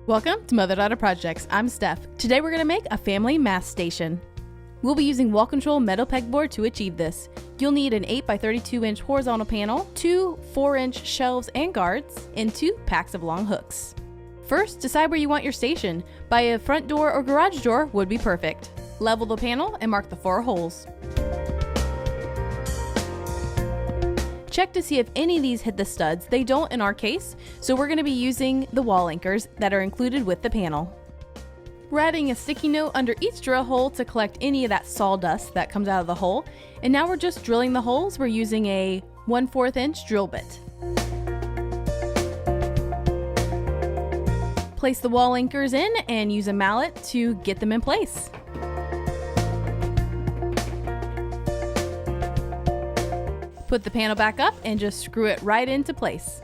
Welcome to Mother Daughter Projects. I'm Steph. Today we're going to make a family mass station. We'll be using wall control metal pegboard to achieve this. You'll need an 8 by 32 inch horizontal panel, 2 4-inch shelves and guards, and 2 packs of long hooks. First, decide where you want your station. By a front door or garage door would be perfect. Level the panel and mark the 4 holes. Check to see if any of these hit the studs. They don't in our case, so we're going to be using the wall anchors that are included with the panel. We're adding a sticky note under each drill hole to collect any of that sawdust that comes out of the hole, and now we're just drilling the holes. We're using a 1/4 inch drill bit. Place the wall anchors in and use a mallet to get them in place. Put the panel back up and just screw it right into place.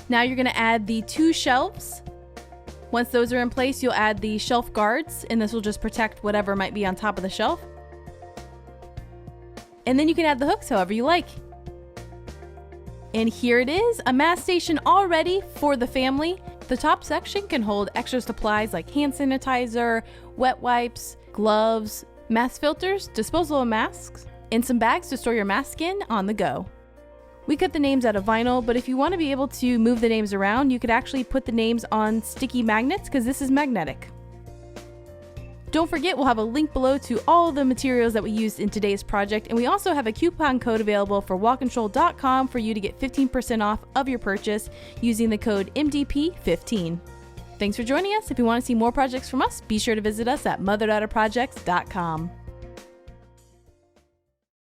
Now you're going to add the 2 shelves. Once those are in place, you'll add the shelf guards, and this will just protect whatever might be on top of the shelf. And then you can add the hooks however you like. And here it is, a mass station all ready for the family. The top section can hold extra supplies like hand sanitizer, wet wipes, gloves, mask filters, disposable masks, and some bags to store your mask in on the go. We cut the names out of vinyl, but if you want to be able to move the names around, you could actually put the names on sticky magnets because this is magnetic. Don't forget, we'll have a link below to all of the materials that we used in today's project, and we also have a coupon code available for wallcontrol.com for you to get 15% off of your purchase using the code MDP15. Thanks for joining us. If you want to see more projects from us, be sure to visit us at motherdaughterprojects.com.